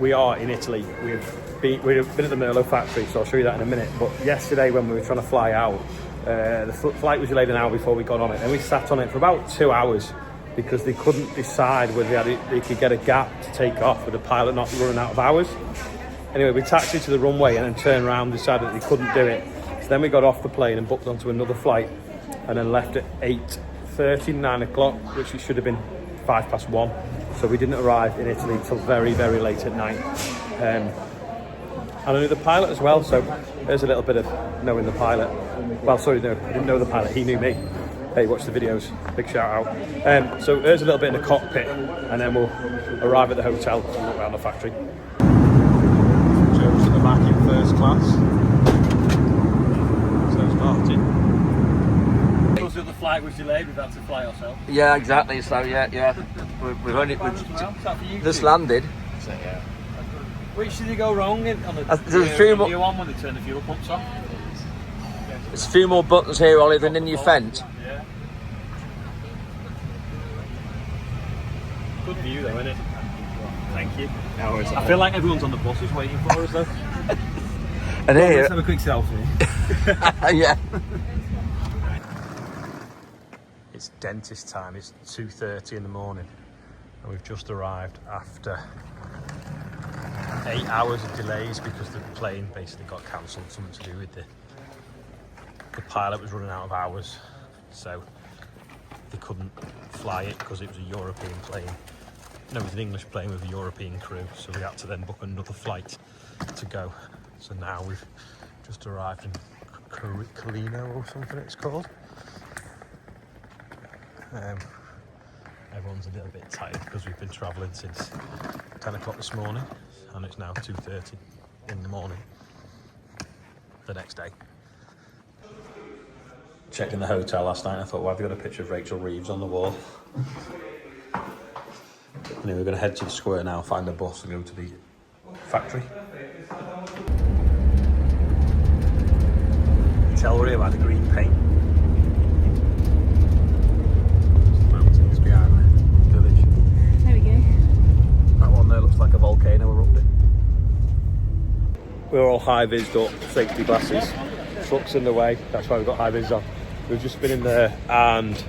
we are in Italy. We've been at the MERLO factory, so I'll show you that in a minute. But yesterday when we were trying to fly out, the flight was delayed an hour before we got on it, and we sat on it for about 2 hours because they couldn't decide whether they could get a gap to take off with the pilot not running out of hours. Anyway, we taxied to the runway and then turned around and decided that they couldn't do it. So then we got off the plane and booked onto another flight and then left at 8:30, 9 o'clock, which it should have been 1:05. So we didn't arrive in Italy till very, very late at night. And I knew the pilot as well, so there's a little bit of knowing the pilot. Well, sorry, no, I didn't know the pilot, he knew me. Hey, watch the videos, big shout out. So there's a little bit in the cockpit, and then we'll arrive at the hotel and look around the factory. Joe's at the back in first class. So's Martin. Because the flight was delayed, we've had to fly ourselves. Yeah, exactly. So yeah. We've only just landed. So, yeah. Which did he go wrong in on the new one when they turned the fuel pumps off? There's a few more buttons here, Ollie, than in your fence. Yeah. Good view though, isn't it? Thank you. I feel like everyone's on the buses waiting for us though. And well, here, let's have a quick selfie. yeah. It's dentist time. It's 2:30 in the morning, and we've just arrived after 8 hours of delays because the plane basically got cancelled. Something to do with the pilot was running out of hours, so they couldn't fly it because it was a European plane. No, it was an English plane with a European crew, so we had to then book another flight to go. So now we've just arrived in Colino or something it's called. Everyone's a little bit tired because we've been travelling since 10 o'clock this morning, and it's now 2:30 in the morning the next day. Checked in the hotel last night and I thought, well, I've got a picture of Rachel Reeves on the wall. Anyway, we're going to head to the square now, find a bus and go to the factory. Tell Ray about the green paint. Mountains behind the village. There we go. That one there looks like a volcano erupting. We're all high-vised up, safety glasses. Trucks in the way, that's why we've got high-vis on. We've just been in there and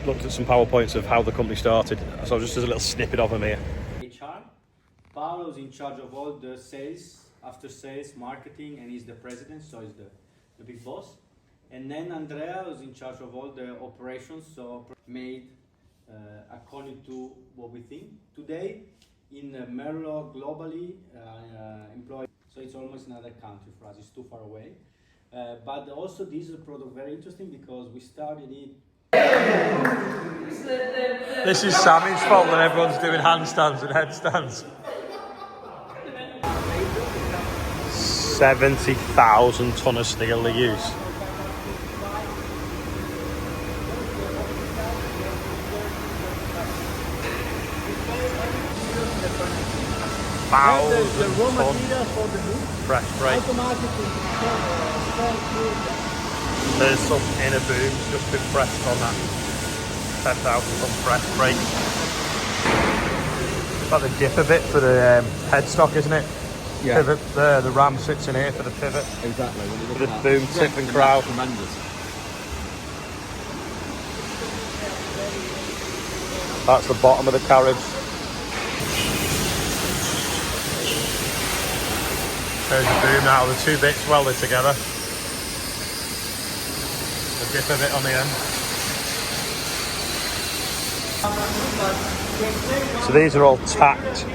looked at some PowerPoints of how the company started. So just as a little snippet of them here. HR. Paolo's in charge of all the sales, after sales, marketing, and he's the president, so he's the big boss. And then Andrea was in charge of all the operations, so made according to what we think. Today, in MERLO globally, employed, so it's almost another country for us, it's too far away. But also this is a product very interesting because we started it. This is Sammy's fault when everyone's doing handstands and headstands. 70,000 tonne of steel they use. The raw material for the boom. Press brake. There's some inner booms just been pressed on that 10,000 tonne press brake. It's like the dipper bit for the headstock, isn't it? Yeah. Pivot there, the ram sits in here for the pivot. Exactly. For the boom, tip and crowd. Tremendous. That's the bottom of the carriage. There's the boom now, the two bits welded together. The dipper bit on the end. So these are all tacked,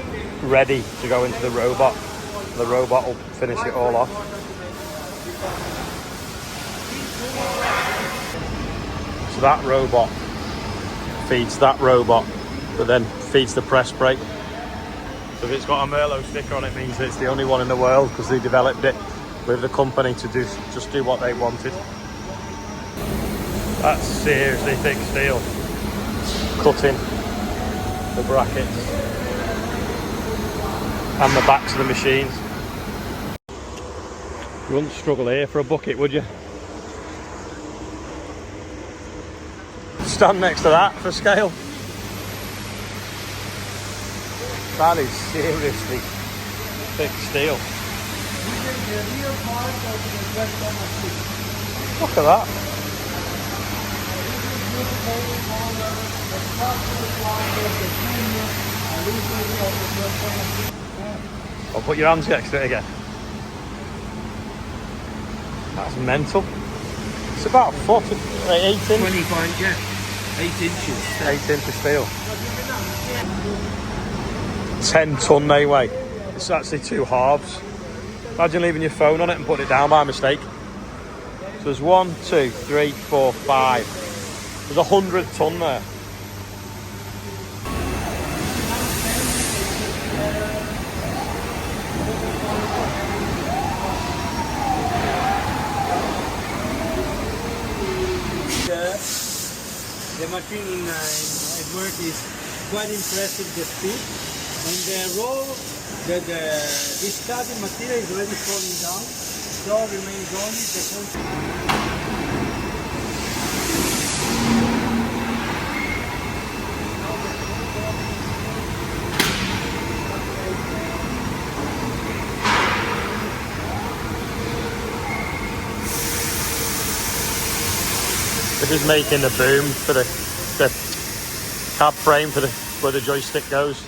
ready to go into the robot. The robot will finish it all off. So that robot feeds that robot, but then feeds the press brake. So if it's got a MERLO sticker on it, means that it's the only one in the world because they developed it with the company to just do what they wanted. That's seriously thick steel. Cutting the brackets and the backs of the machines. You wouldn't struggle here for a bucket, would you? Stand next to that for scale. That is seriously thick steel. Look at that. I'll put your hands next to it again. That's mental. It's about a foot, 8 inches. 25, yeah. 8 inches. 8 inches steel. 10 ton they weigh. It's actually 2 halves. Imagine leaving your phone on it and putting it down by mistake. So there's 1, 2, 3, 4, 5. There's 100 ton there. The machine at work is quite impressive, the speed, and the roll, this cutting material is already falling down, so remains only the This is making the boom for the cab frame for where the joystick goes.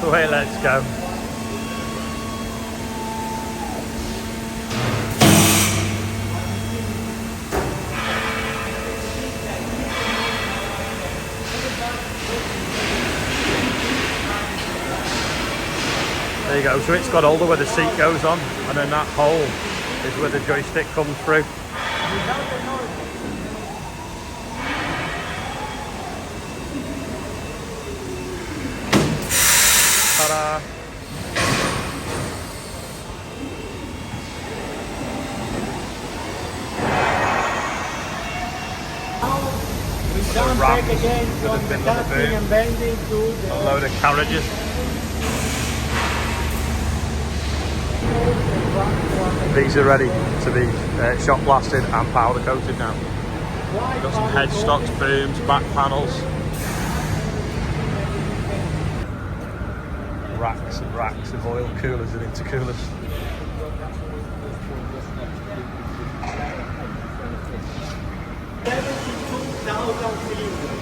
Wait, let's go. There you go, so it's got older where the seat goes on, and then that hole is where the joystick comes through. Ta-da! We come back again from the cutting and bending to A load of carriages. These are ready to be shot blasted and powder coated now. Got some headstocks, booms, back panels. Racks and racks of oil coolers and intercoolers.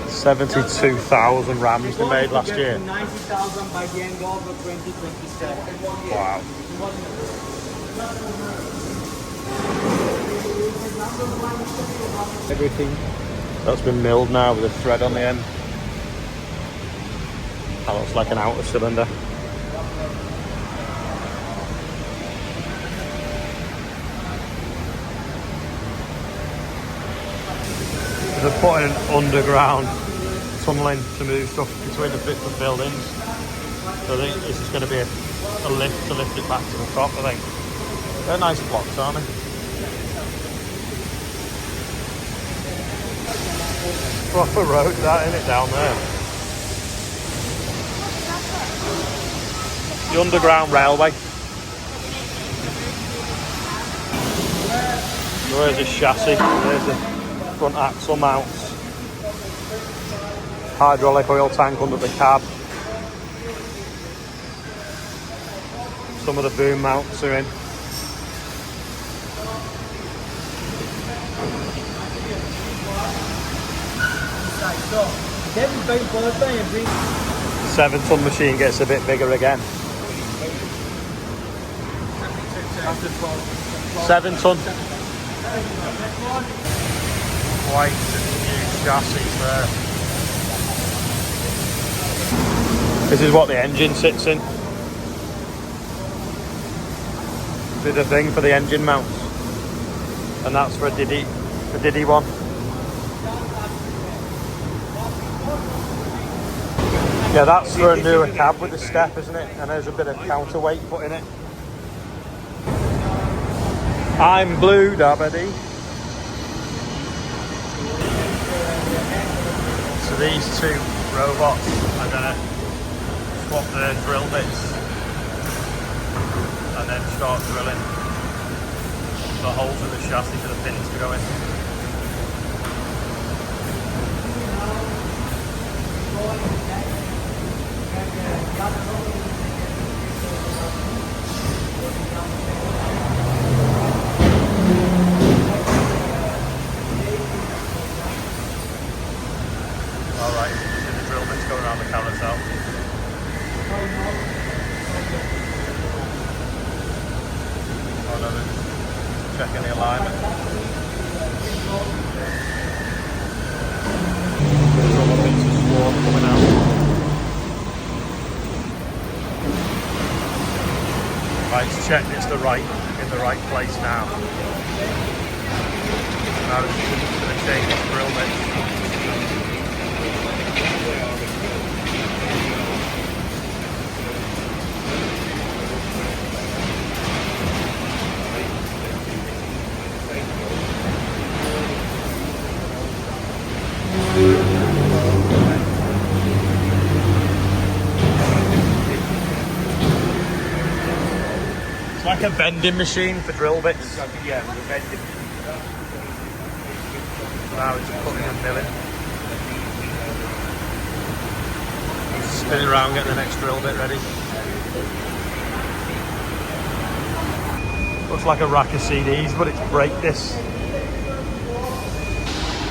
$72,000 rams they made last year. 90,000 by the end of 2027. Wow. Everything that's been milled now with a thread on the end. That looks like an outer cylinder. They're putting an underground tunnelling to move stuff between the bits of buildings. So I think this is going to be a lift to lift it back to the top, I think. They're nice blocks, aren't they? Proper road, that, isn't it, down there? The underground railway. So there's the chassis, there's the front axle mounts. Hydraulic oil tank under the cab. Some of the boom mounts are in. So that is very important and bring 7-ton machine gets a bit bigger again. 7-ton. Quite new chassis there. This is what the engine sits in. There's a thing for the engine mounts, and that's for a Diddy one. Yeah, that's for a newer cab with the step, isn't it? And there's a bit of counterweight put in it. I'm blue, Dabadee. So these two robots are gonna swap their drill bits and then start drilling the holes in the chassis for the pins to go in. Alright, the drill bits go around the carousel. Oh no, they're just checking the alignment. There's all the bits of swarm coming out. Right, it's checked it's in the right place now. Now it's going to change its drill bit. It's like a vending machine for drill bits. Yeah, with a vending. Now it's putting and milling. Spinning around, getting the next drill bit ready. Looks like a rack of CDs, but it's brake discs.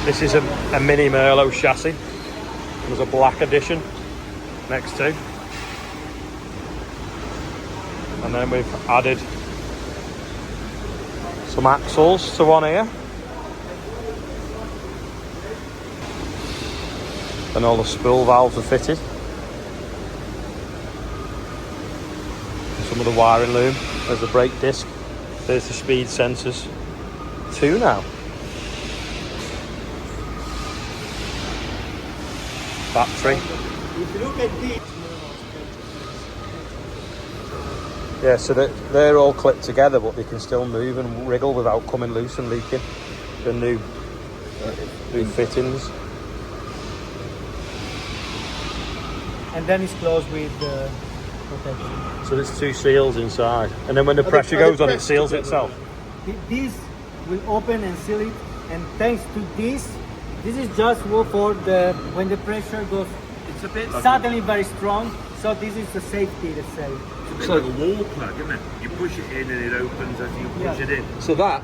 This is a mini MERLO chassis. There's a black edition next to. And then we've added some axles to one here. And all the spool valves are fitted. And some of the wiring loom. There's the brake disc. There's the speed sensors. 2 now. Battery. if you look at this. Yeah, so they're all clipped together, but they can still move and wriggle without coming loose and leaking. The new fittings. And then it's closed with protection. So there's 2 seals inside, and then when the pressure goes on, it seals itself. This will open and seal it, and thanks to this is just for the when the pressure goes. It's a bit Suddenly very strong. So this is the safety, let's say. It's like a wall plug, isn't it? You push it in and it opens as you push it in. So that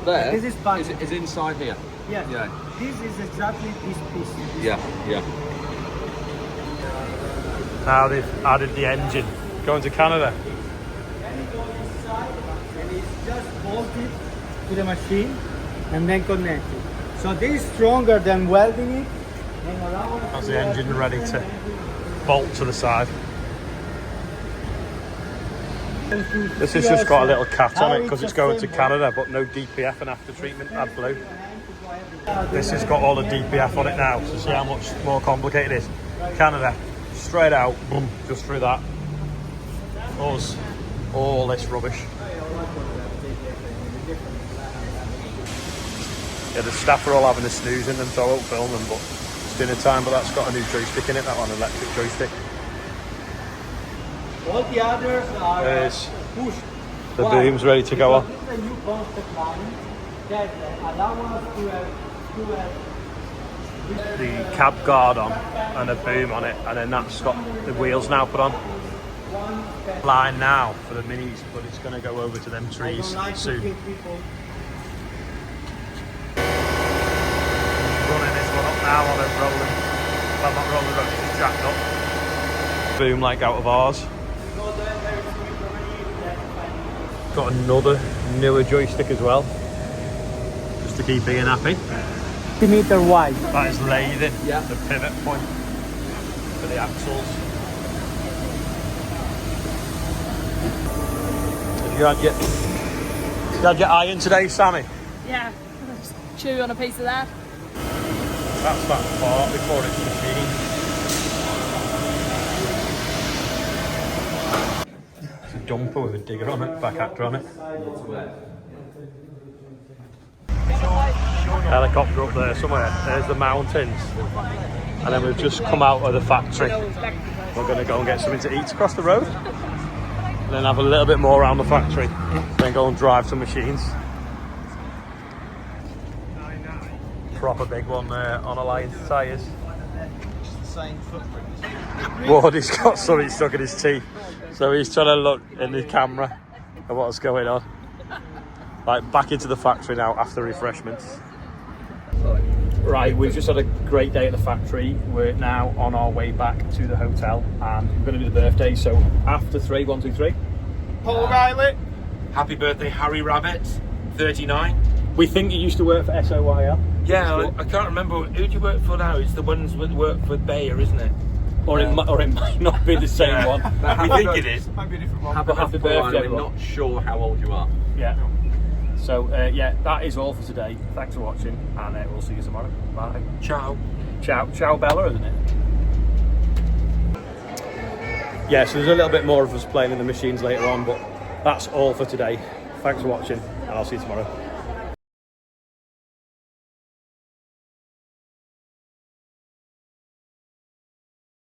there This is is inside here. Yeah. Yeah. This is exactly this piece. Yeah, yeah. Now they've added the engine. Going to Canada. And it goes inside and it's just bolted to the machine and then connected. So this is stronger than welding it. And allow us That's to the engine ready to bolt to the side. This has just got a little cat on it because it's going to Canada, but no DPF and after treatment, add blue. This has got all the DPF on it now, so see how much more complicated it is. Canada, straight out, boom, just through that. Us, all this rubbish. Yeah, the staff are all having a snooze in them, so I won't film them, but it's dinner time, but that's got a new joystick in it, that one, electric joystick. all the others are There's pushed. the Why? boom's ready to go on. Because this is a new concept line that allow us to have The cab guard on and a boom on it, and then that's got the wheels now put on. Line now for the minis, but it's going to go over to them trees soon. Now on a rolling. I'm not rolling road, it's jacked up. Boom like out of ours. Got another newer joystick as well, just to keep being happy. Meter wide. That is lathing, the pivot point for the axles. Have you had your iron today, Sammy? Yeah, just chew on a piece of that. That's that part before it's machined. It's a dumper with a digger on it, back actor on it. Helicopter up there somewhere. There's the mountains. And then we've just come out of the factory. We're going to go and get something to eat across the road. And then have a little bit more around the factory. Then go and drive some machines. Proper big one there on Alliance tyres. It's the same footprint. Wardy's got something stuck in his teeth. So he's trying to look in the camera at what's going on. Like back into the factory now after refreshments. Right, we've just had a great day at the factory. We're now on our way back to the hotel and we're going to do the birthday. So after 3, 1, 2, 3. Paul Riley. Happy birthday, Harry Rabbit. 39. We think you used to work for SOYL. Yeah, I can't remember. Who do you work for now? It's the ones that work for Bayer, isn't it? Or it might not be the same one. We think it is. Might be a different one. Happy birthday, I'm everyone. not sure how old you are. Yeah. So yeah, that is all for today. Thanks for watching, and we'll see you tomorrow. Bye. Ciao. Ciao Bella, isn't it? Yeah, so there's a little bit more of us playing in the machines later on, but that's all for today. Thanks for watching, and I'll see you tomorrow.